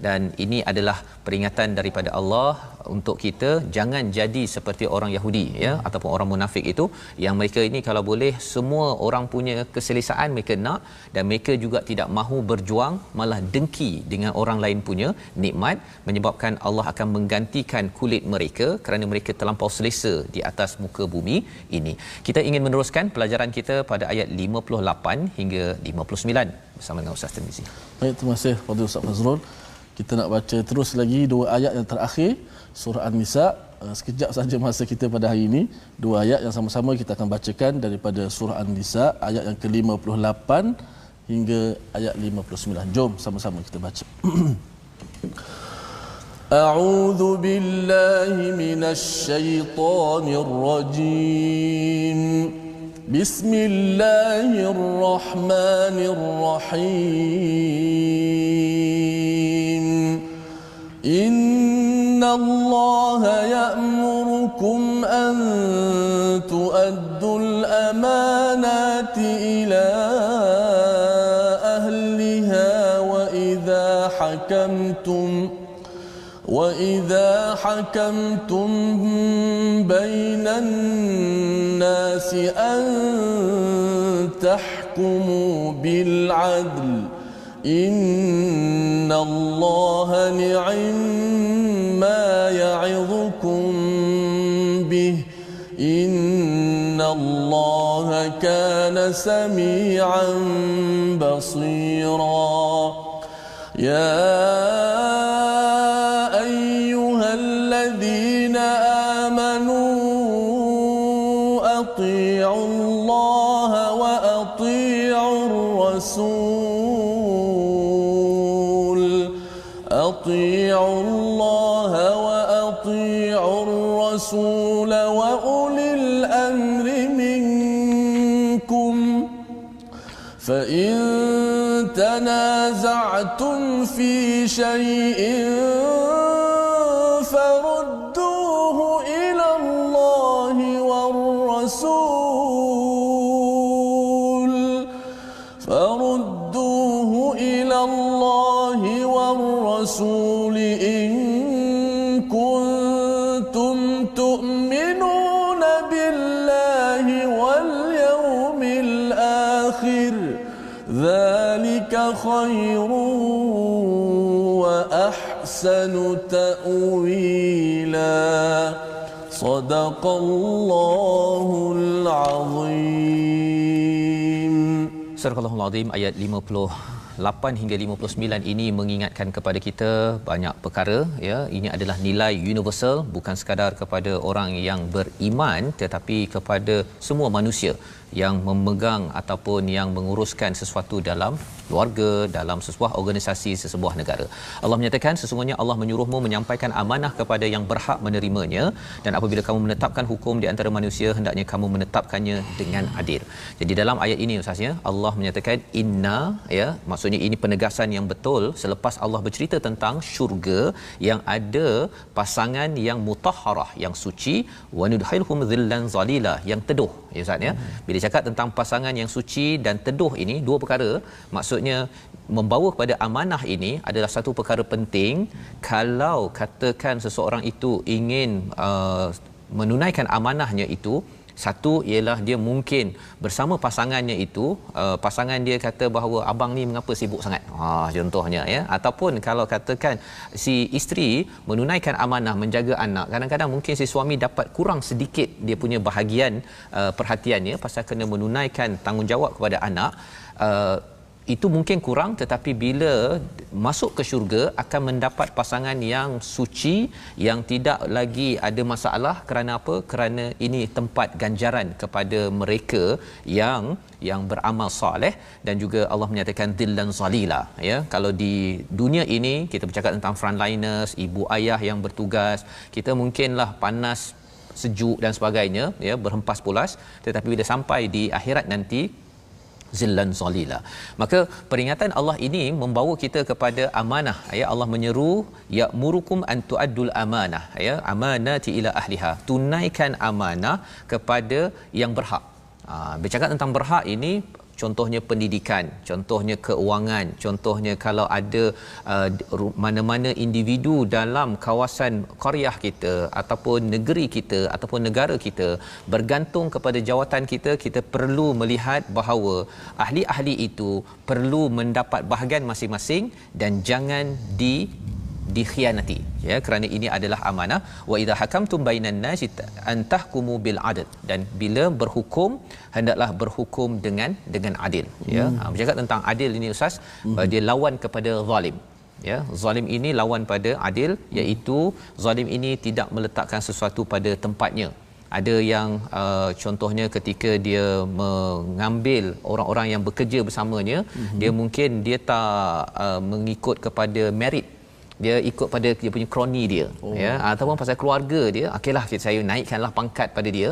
Dan ini adalah peringatan daripada Allah untuk kita jangan jadi seperti orang Yahudi ya ataupun orang munafik itu, yang mereka ini kalau boleh semua orang punya keselesaan mereka nak, dan mereka juga tidak mahu berjuang, malah dengki dengan orang lain punya nikmat, menyebabkan Allah akan menggantikan kulit mereka kerana mereka terlampau selesa di atas muka bumi ini. Kita ingin meneruskan pelajaran kita pada ayat 58 hingga 59 bersama dengan Ustaz Tirmizi. Baik, terima kasih kepada Ustaz Fazrul. Kita nak baca terus lagi dua ayat yang terakhir surah An-Nisa. Sekejap saja masa kita pada hari ini. Dua ayat yang sama-sama kita akan bacakan daripada surah An-Nisa ayat yang ke-58 hingga ayat 59. Jom sama-sama kita baca. A'udzu billahi minasy syaithanir rajim. Bismillahirrahmanirrahim. Inna Allah ya'murukum an tu'addul amanati ila ahliha وإذا حكمتم بين الناس أن تحكموا بالعدل إن الله نعما يعظكم به إن الله كان سميعا بصيرا يا أيها الذين آمنوا أطيعوا الله وأطيعوا الرسول وأولي الأمر منكم فإن تنازعتم في شيء فردوه إلى الله والرسول إن كنتم تؤمنون بالله واليوم الآخر ذلك خير وأحسن تأويلا صدق الله العظيم. Surah Al-Azim ayat 58 hingga 59 ini mengingatkan kepada kita banyak perkara ya. Ini adalah nilai universal, bukan sekadar kepada orang yang beriman tetapi kepada semua manusia yang memegang ataupun yang menguruskan sesuatu dalam keluarga, dalam sebuah organisasi, sebuah negara. Allah menyatakan sesungguhnya Allah menyuruhmu menyampaikan amanah kepada yang berhak menerimanya, dan apabila kamu menetapkan hukum di antara manusia hendaknya kamu menetapkannya dengan adil. Jadi dalam ayat ini Ustaz ya, Allah menyatakan inna ya, maksudnya ini penegasan yang betul selepas Allah bercerita tentang syurga yang ada pasangan yang mutahharah, yang suci, wa nudkhilhum dhillan zalila, yang teduh ya Ustaz ya. Bila cakap tentang pasangan yang suci dan teduh ini dua perkara, maksudnya maksudnya membawa kepada amanah ini adalah satu perkara penting. Kalau katakan seseorang itu ingin menunaikan amanahnya itu, satu ialah dia mungkin bersama pasangannya itu, pasangan dia kata bahawa abang ni mengapa sibuk sangat, contohnya ya, ataupun kalau katakan si isteri menunaikan amanah menjaga anak, kadang-kadang mungkin si suami dapat kurang sedikit dia punya bahagian perhatiannya pasal kena menunaikan tanggungjawab kepada anak. Itu mungkin kurang, tetapi bila masuk ke syurga akan mendapat pasangan yang suci, yang tidak lagi ada masalah. Kerana apa? Kerana ini tempat ganjaran kepada mereka yang beramal soleh. Dan juga Allah menyatakan dhillan zalila, ya. Kalau di dunia ini kita bercakap tentang frontliners, ibu ayah yang bertugas, kita mungkinlah panas, sejuk dan sebagainya, ya, berhempas pulas, tetapi bila sampai di akhirat nanti zillan zalila. Maka peringatan Allah ini membawa kita kepada amanah, ya. Allah menyeru ya'murukum an tu'addul amanah, ya, amanati ila ahliha, tunaikan amanah kepada yang berhak. Bercakap tentang berhak ini, contohnya pendidikan, contohnya keuangan, contohnya kalau ada mana-mana individu dalam kawasan qaryah kita ataupun negeri kita ataupun negara kita bergantung kepada jawatan kita, kita perlu melihat bahawa ahli-ahli itu perlu mendapat bahagian masing-masing dan jangan dikhianati, ya, kerana ini adalah amanah. Wa idza hakamtum bainan nasi an tahkumu bil adl, dan bila berhukum hendaklah berhukum dengan adil, ya. Bercakap tentang adil ini ustaz, dia lawan kepada zalim, ya. Zalim ini lawan pada adil, iaitu zalim ini tidak meletakkan sesuatu pada tempatnya. Ada yang contohnya ketika dia mengambil orang-orang yang bekerja bersamanya, dia mungkin dia tak mengikut kepada merit, dia ikut pada dia punya kroni dia, ya, ataupun pasal keluarga dia, okeylah saya naikkanlah pangkat pada dia.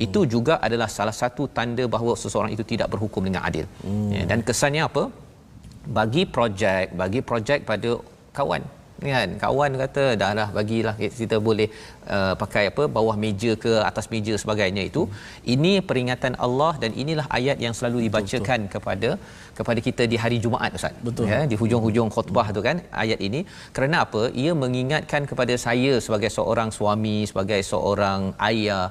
Itu juga adalah salah satu tanda bahawa seseorang itu tidak berhukum dengan adil, ya. Dan kesannya apa? Bagi projek pada kawan, kan, kawan kata dah bagilah kita boleh pakai apa, bawah meja ke atas meja sebagainya. Itu ini peringatan Allah, dan inilah ayat yang selalu dibacakan kepada kita di hari Jumaat ustaz. Betul. Ya, di hujung-hujung khutbah tu kan, ayat ini. Kerana apa? Ia mengingatkan kepada saya sebagai seorang suami, sebagai seorang ayah,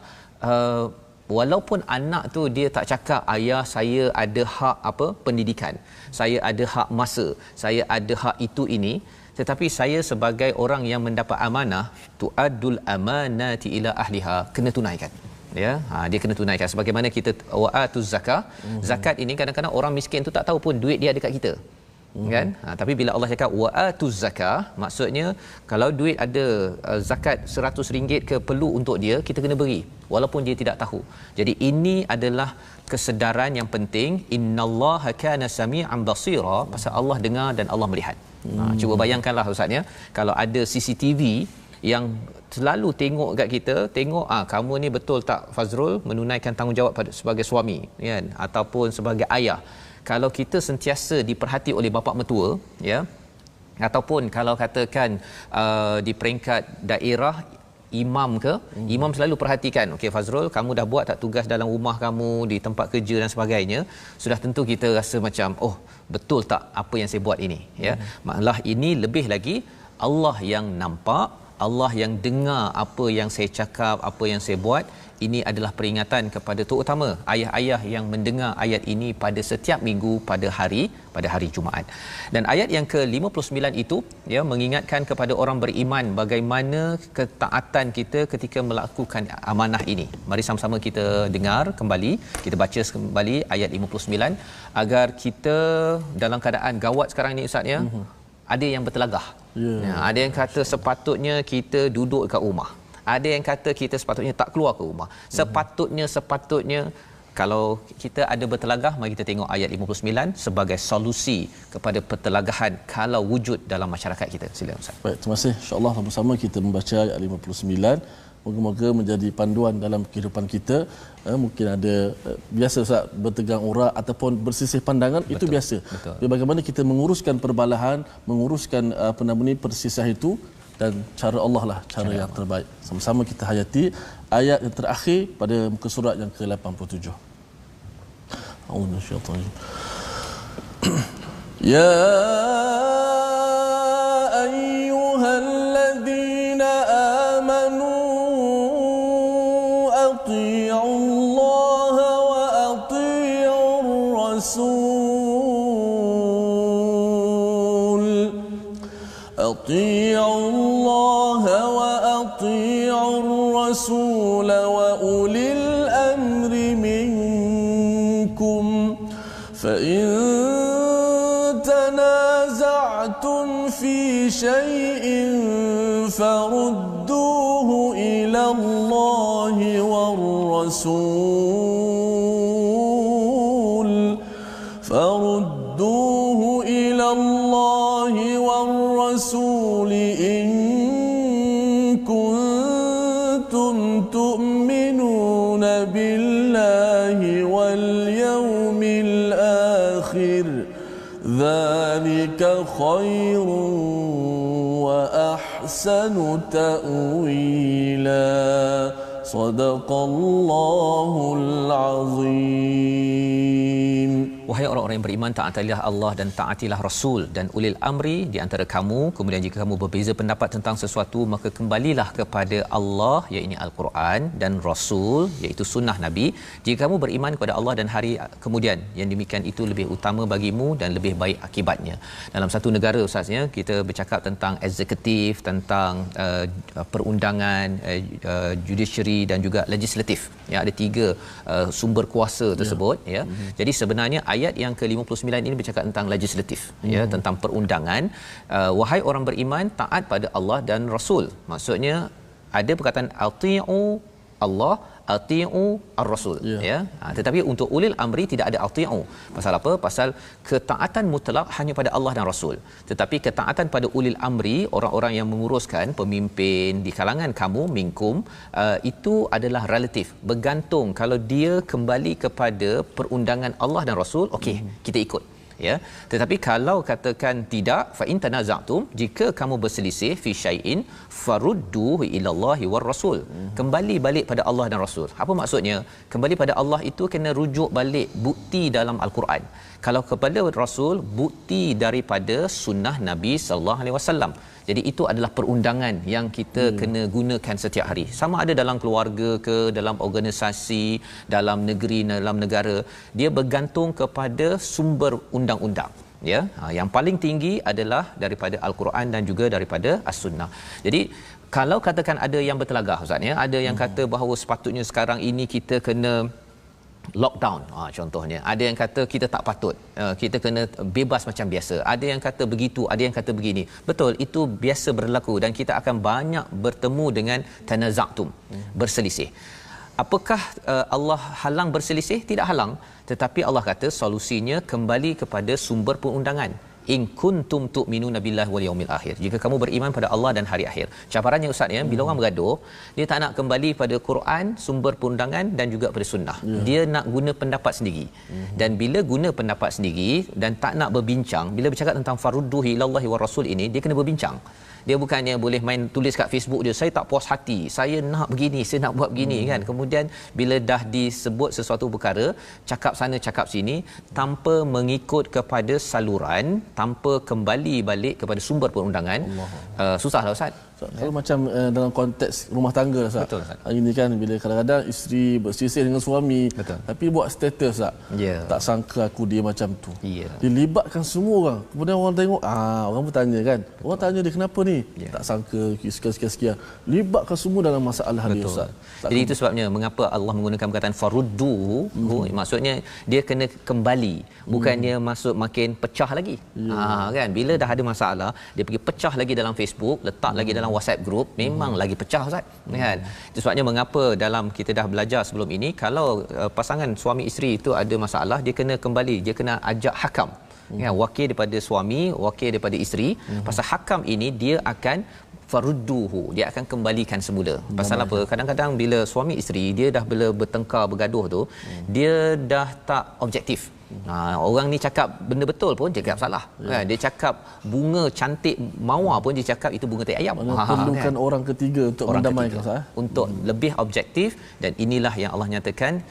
walaupun anak tu dia tak cakap ayah saya ada hak apa pendidikan, saya ada hak masa, saya ada hak itu ini, tetapi saya sebagai orang yang mendapat amanah, tu'addul amanati ila ahliha, kena tunaikan, ya. Dia kena tunaikan sebagaimana kita wa'atuz zakah. Zakat ini kadang-kadang orang miskin tu tak tahu pun duit dia dekat kita, kan. Tapi bila Allah cakap wa'atuz zakah, maksudnya kalau duit ada zakat RM100 ke perlu untuk dia, kita kena beri walaupun dia tidak tahu. Jadi ini adalah kesedaran yang penting. Innallaha kana sami'an basira, pasal Allah dengar dan Allah melihat. Cuba bayangkanlah ustaz, ya, kalau ada CCTV yang selalu tengok kat kita, tengok kamu ni betul tak Fazrul menunaikan tanggungjawab sebagai suami, kan, ataupun sebagai ayah. Kalau kita sentiasa diperhati oleh bapa mertua, ya, ataupun kalau katakan di peringkat daerah, imam ke, imam selalu perhatikan, okey Fazrul, kamu dah buat tak tugas dalam rumah kamu, di tempat kerja dan sebagainya, sudah tentu kita rasa macam, oh betul tak apa yang saya buat ini, ya. Malah ini lebih lagi Allah yang nampak, Allah yang dengar apa yang saya cakap, apa yang saya buat. Ini adalah peringatan kepada terutama ayah-ayah yang mendengar ayat ini pada setiap minggu pada hari Jumaat. Dan ayat yang ke-59 itu, ya, mengingatkan kepada orang beriman bagaimana ketaatan kita ketika melakukan amanah ini. Mari sama-sama kita dengar kembali, kita baca kembali ayat 59 agar kita dalam keadaan gawat sekarang ni ustaz, ya. Ada yang bertelagah. Ya, ada yang kata sepatutnya kita duduk kat rumah. Ada yang kata kita sepatutnya tak keluar ke rumah. Sepatutnya kalau kita ada bertelagah, mari kita tengok ayat 59 sebagai solusi kepada pertelagahan kalau wujud dalam masyarakat kita. Silakan ustaz. Baik, terima kasih. Insya-Allah sama-sama kita membaca ayat 59. Moga-moga menjadi panduan dalam kehidupan kita. Mungkin ada biasa Ustaz bertegang urat ataupun bersisih pandangan. Betul, itu biasa. Betul. Bagaimana kita menguruskan perbalahan, menguruskan persisah itu, dan cara Allah lah cara yang terbaik. Sama-sama kita hayati ayat yang terakhir pada muka surat yang ke-87. يا أيها الذين آمنوا أطيعوا الله وأطيعوا الرسول أطيعوا الله وأطيعوا الرسول وأولي الأمر منكم فإن تنازعتم في شيء فردوه إلى الله والرسول إن كنتم تؤمنون بالله واليوم الآخر ذلك خير وأحسن تأويلا صدق الله العظيم. Wahai orang-orang yang beriman, taatilah Allah dan taatilah Rasul dan ulil amri di antara kamu. Kemudian jika kamu berbeza pendapat tentang sesuatu, maka kembalilah kepada Allah, iaitu Al-Quran, dan Rasul, iaitu sunnah Nabi. Jika kamu beriman kepada Allah dan hari kemudian, yang demikian itu lebih utama bagimu dan lebih baik akibatnya. Dalam satu negara, Ustaznya, kita bercakap tentang eksekutif, tentang perundangan, judiciary dan juga legislatif. Ya, ada tiga sumber kuasa tersebut. Ya. Jadi sebenarnya ayat yang ke-59 ini bercakap tentang legislatif, ya, tentang perundangan. Wahai orang beriman, taat pada Allah dan Rasul. Maksudnya ada perkataan ati'u Allah, ati'u ar-Rasul, ya. Tetapi untuk ulil amri tidak ada ati'u. Pasal apa? Pasal ketaatan mutlak hanya pada Allah dan Rasul. Tetapi ketaatan pada ulil amri, orang-orang yang menguruskan, pemimpin di kalangan kamu, minkum, itu adalah relatif, bergantung. Kalau dia kembali kepada perundangan Allah dan Rasul, okey, kita ikut. Ya, tetapi kalau katakan tidak, fa in tanaza'tum, jika kamu berselisih fi syai'in farudduhu ila Allahi war Rasul, kembali balik pada Allah dan Rasul. Apa maksudnya? Kembali pada Allah itu kena rujuk balik bukti dalam Al-Quran. Kalau kepada Rasul, bukti daripada sunnah Nabi sallallahu alaihi wasallam. Jadi itu adalah perundangan yang kita kena gunakan setiap hari. Sama ada dalam keluarga ke, dalam organisasi, dalam negeri, dalam negara, dia bergantung kepada sumber undang-undang. Ya, yang paling tinggi adalah daripada Al-Quran dan juga daripada As-Sunnah. Jadi kalau katakan ada yang bertelagah, Ustaz, ya, ada yang kata bahawa sepatutnya sekarang ini kita kena lockdown, contohnya. Ada yang kata kita tak patut, kita kena bebas macam biasa. Ada yang kata begitu, ada yang kata begini. Betul, itu biasa berlaku dan kita akan banyak bertemu dengan tanaza'tum, berselisih. Apakah Allah halang berselisih? Tidak halang, tetapi Allah kata solusinya kembali kepada sumber perundangan. In kuntum tu'minuna billahi wal yaumil akhir. Jika kamu beriman pada Allah dan hari akhir. Cabarannya, Ustaz, ya, bila orang bergaduh, dia tak nak kembali pada Quran, sumber perundangan, dan juga pada sunnah. Dia nak guna pendapat sendiri. Dan bila guna pendapat sendiri dan tak nak berbincang, bila bercakap tentang farudduhi ilallahi war rasul ini, dia kena berbincang. Dia bukannya boleh main tulis kat Facebook dia, saya tak puas hati, saya nak begini, saya nak buat begini, kan. Kemudian bila dah disebut sesuatu perkara, cakap sana cakap sini tanpa mengikut kepada saluran, tanpa kembali balik kepada sumber perundangan. Susahlah, Ustaz. Kalau macam dalam konteks rumah tangga, Ustaz. Betul, Ustaz. Hari ini kan bila kadang-kadang isteri berselisih dengan suami, betul, tapi buat status, Ustaz. Tak sangka aku dia macam tu. Dia libatkan semua orang. Kemudian orang tengok, orang bertanya, kan. Orang tanya dia kenapa ni? Tak sangka sekian-sekian. Libatkan semua dalam masalah dia, Ustaz. Jadi itu sebabnya mengapa Allah menggunakan perkataan faruddu, maksudnya dia kena kembali, bukannya maksud makin pecah lagi. Kan, bila dah ada masalah, dia pergi pecah lagi dalam Facebook, letak lagi dalam WhatsApp group, memang lagi pecah, Ustaz. Kan? Itu sebabnya mengapa dalam kita dah belajar sebelum ini, kalau pasangan suami isteri itu ada masalah, dia kena kembali, dia kena ajak hakam. Ya, wakil daripada suami, wakil daripada isteri. Pasal hakam ini dia akan farudduhu, dia akan kembalikan semula. Pasal apa? Kadang-kadang bila suami isteri dia dah bila bertengkar, bergaduh tu, dia dah tak objektif. Orang ni cakap benda betul pun dia cakap salah. Kan? Dia cakap bunga cantik mawar pun dia cakap itu bunga tai ayam. Perlukan kan? Orang ketiga untuk mendamaikan, untuk lebih objektif. Dan inilah yang Allah nyatakan,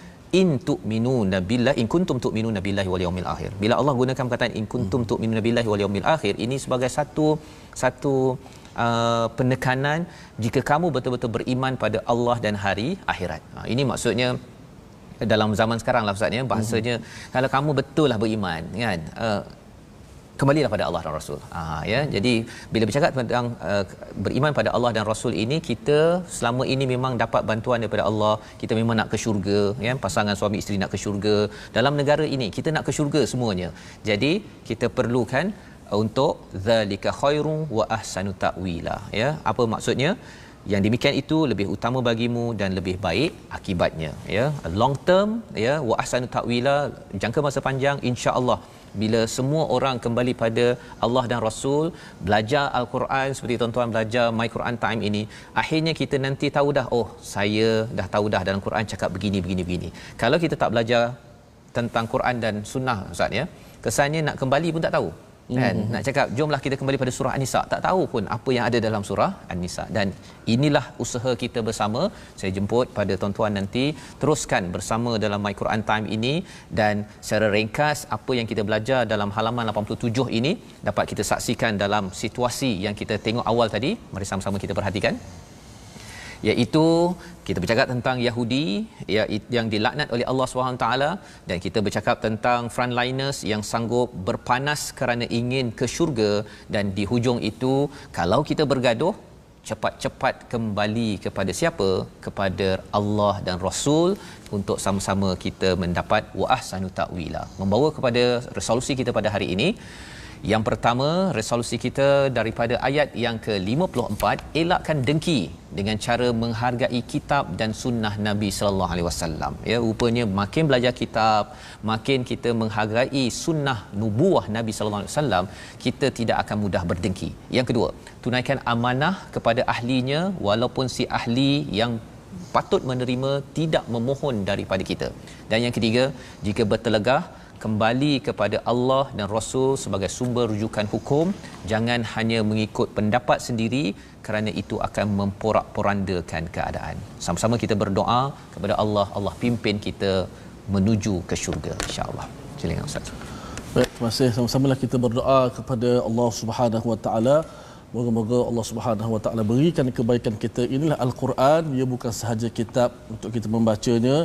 in tu'minuna billahi in kuntum tu'minuna billahi wal yaumil akhir. Bila Allah gunakan perkataan in kuntum tu'minuna billahi wal yaumil akhir, ini sebagai satu penekanan jika kamu betul-betul beriman pada Allah dan hari akhirat. Ini maksudnya dalam zaman sekarang lah Ustaz ya, bahasanya kalau kamu betul lah beriman kan, kembalilah pada Allah dan Rasul. Ya, jadi bila bercakap tentang beriman pada Allah dan Rasul ini, kita selama ini memang dapat bantuan daripada Allah, kita memang nak ke syurga ya, pasangan suami isteri nak ke syurga. Dalam negara ini kita nak ke syurga semuanya. Jadi kita perlukan untuk zalika khairum wa ahsanu ta'wila ya. Apa maksudnya? Yang demikian itu lebih utama bagimu dan lebih baik akibatnya ya. Long term ya, wa ahsanu ta'wila, jangka masa panjang, insya-Allah bila semua orang kembali pada Allah dan Rasul, belajar Al-Quran seperti tuan-tuan belajar My Quran Time ini, akhirnya kita nanti tahu dah, oh saya dah tahu dah dalam Quran cakap begini. Kalau kita tak belajar tentang Quran dan sunnah Ustaz ya, kesannya nak kembali pun tak tahu kan. Nak cakap jomlah kita kembali pada surah An-Nisa, tak tahu pun apa yang ada dalam surah An-Nisa. Dan inilah usaha kita bersama. Saya jemput pada tuan-tuan nanti teruskan bersama dalam My Quran Time ini, dan secara ringkas apa yang kita belajar dalam halaman 87 ini dapat kita saksikan dalam situasi yang kita tengok awal tadi. Mari sama-sama kita perhatikan, iaitu kita bercakap tentang Yahudi yang dilaknat oleh Allah SWT, dan kita bercakap tentang frontliners yang sanggup berpanas kerana ingin ke syurga, dan di hujung itu kalau kita bergaduh, cepat-cepat kembali kepada siapa? Kepada Allah dan Rasul untuk sama-sama kita mendapat wa ahsanu ta'wila. Membawa kepada resolusi kita pada hari ini. Yang pertama, resolusi kita daripada ayat yang ke-54, elakkan dengki dengan cara menghargai kitab dan sunnah Nabi sallallahu alaihi wasallam. Ya, rupanya makin belajar kitab, makin kita menghargai sunnah nubuah Nabi sallallahu alaihi wasallam, kita tidak akan mudah berdengki. Yang kedua, tunaikan amanah kepada ahlinya walaupun si ahli yang patut menerima tidak memohon daripada kita. Dan yang ketiga, jika bertelegah, kembali kepada Allah dan Rasul sebagai sumber rujukan hukum. Jangan hanya mengikut pendapat sendiri, kerana itu akan memporak-porandakan keadaan. Sama-sama kita berdoa kepada Allah, Allah pimpin kita menuju ke syurga insya-Allah. Silakan Ustaz. Baik, terima kasih. Sama-samalah kita berdoa kepada Allah Subhanahu Wa Taala. Moga-moga Allah Subhanahu Wa Taala berikan kebaikan kita. Inilah Al-Quran, dia bukan sahaja kitab untuk kita membacanya.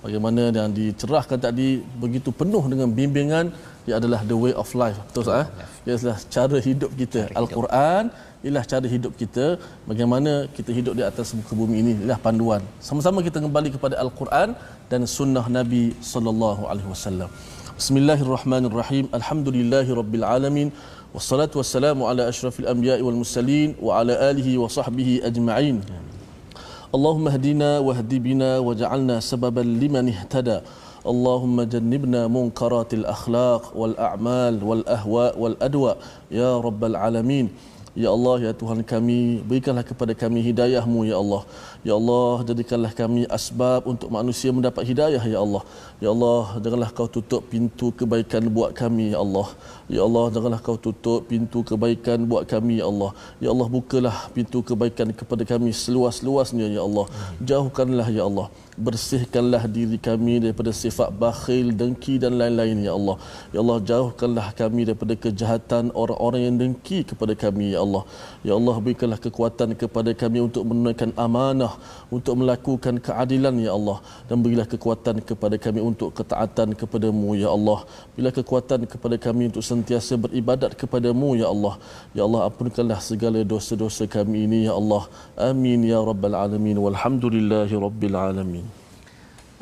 Bagaimana yang dicerahkan tadi, begitu penuh dengan bimbingan. Ia adalah the way of life. Betul tak? Ia adalah cara hidup kita. Al-Quran ialah cara hidup kita. Bagaimana kita hidup di atas muka bumi ini ialah panduan. Sama-sama kita kembali kepada Al-Quran dan sunnah Nabi sallallahu alaihi wasallam. Bismillahirrahmanirrahim. Alhamdulillahirabbil alamin. Wassalatu wassalamu ala asyrafil anbiya'i wal mursalin wa ala alihi wa sahbihi ajma'in. اللهم اهدنا واهد بنا واجعلنا سببا لمن اهتدى. اللهم جنبنا منكرات الأخلاق والأعمال والأهواء والأدواء يا رب العالمين. Ya Allah, ya Tuhan kami, berikanlah kepada kami hidayah-Mu ya Allah. Ya Allah, jadikanlah kami asbab untuk manusia mendapat hidayah ya Allah. Ya Allah, janganlah Kau tutup pintu kebaikan buat kami ya Allah. Ya Allah, janganlah Kau tutup pintu kebaikan buat kami ya Allah. Ya Allah, bukalah pintu kebaikan kepada kami seluas-luasnya ya Allah. Jauhkanlah ya Allah, bersihkanlah diri kami daripada sifat bakhil, dengki dan lain-lain ya Allah. Ya Allah, jauhkanlah kami daripada kejahatan orang-orang yang dengki kepada kami ya Allah. Ya Allah, berikanlah kekuatan kepada kami untuk menunaikan amanah, untuk melakukan keadilan ya Allah, dan berilah kekuatan kepada kami untuk ketaatan kepada-Mu ya Allah. Berilah kekuatan kepada kami untuk sentiasa beribadat kepada-Mu ya Allah. Ya Allah, ampunkanlah segala dosa-dosa kami ini ya Allah. Amin ya rabbal alamin. Walhamdulillahi rabbil alamin.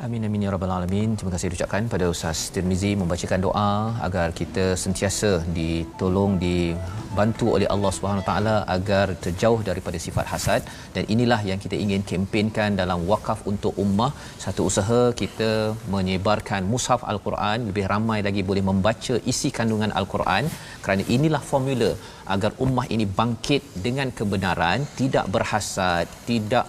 Amin amin ya rabbal alamin. Terima kasih diucapkan pada Ustaz Tirmizi membacakan doa agar kita sentiasa ditolong, dibantu oleh Allah Subhanahu taala agar terjauh daripada sifat hasad, dan inilah yang kita ingin kempenkan dalam wakaf untuk ummah. Satu usaha kita menyebarkan mushaf Al-Quran, lebih ramai lagi boleh membaca isi kandungan Al-Quran, kerana inilah formula agar ummah ini bangkit dengan kebenaran, tidak berhasad, tidak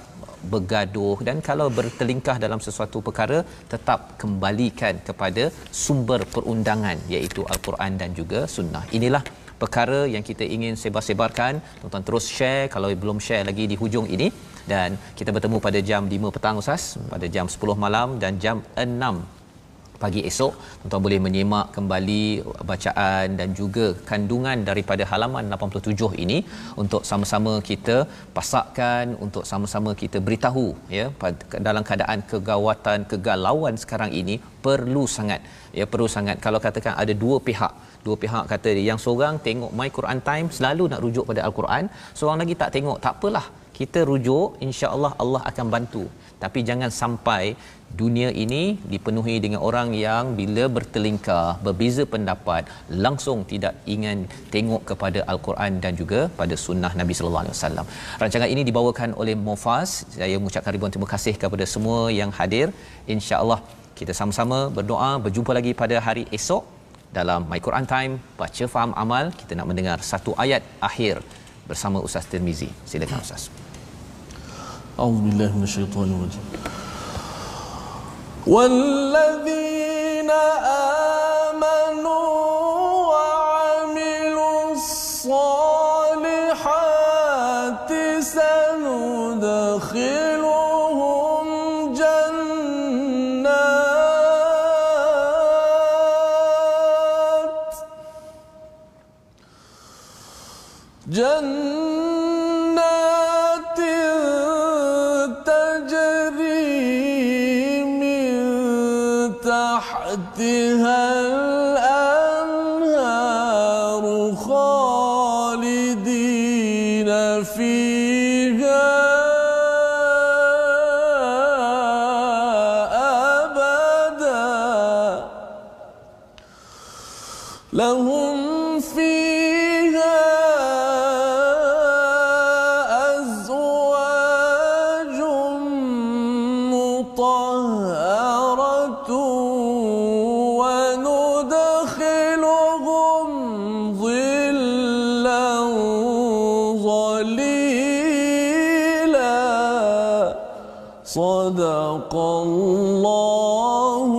bergaduh, dan kalau bertelingkah dalam sesuatu perkara tetap kembalikan kepada sumber perundangan iaitu Al-Quran dan juga sunnah. Inilah perkara yang kita ingin sebar-sebarkan. Tuan-tuan terus share kalau belum share lagi di hujung ini, dan kita bertemu pada jam 5 petang Ustaz, pada jam 10 malam dan jam 6 pagi esok. Tuan-tuan boleh menyimak kembali bacaan dan juga kandungan daripada halaman 87 ini untuk sama-sama kita pasakkan, untuk sama-sama kita beritahu ya, dalam keadaan kegalauan sekarang ini perlu sangat kalau katakan ada dua pihak kata yang seorang tengok My Quran Time selalu nak rujuk pada Al-Quran, seorang lagi tak tengok, tak apalah, kita rujuk, insya-Allah Allah akan bantu. Tapi jangan sampai dunia ini dipenuhi dengan orang yang bila bertelingkar, berbeza pendapat, langsung tidak ingin tengok kepada Al-Quran dan juga pada sunnah Nabi sallallahu alaihi wasallam. Rancangan ini dibawakan oleh Mufaz. Saya mengucapkan ribuan terima kasih kepada semua yang hadir. Insya-Allah kita sama-sama berdoa, berjumpa lagi pada hari esok dalam My Quran Time, baca faham amal. Kita nak mendengar satu ayat akhir bersama Ustaz Tirmizi. Silakan Ustaz. A'udzubillahi minasyaitonir rajim. Walladzina amanu wa 'amilus salihati sanudkhiluhum جنات تجري من تحتها الأنهار خالدين فيها أبدا لهم فيها أزواج مطهرة وندخلهم ظلا ظليلا صدق الله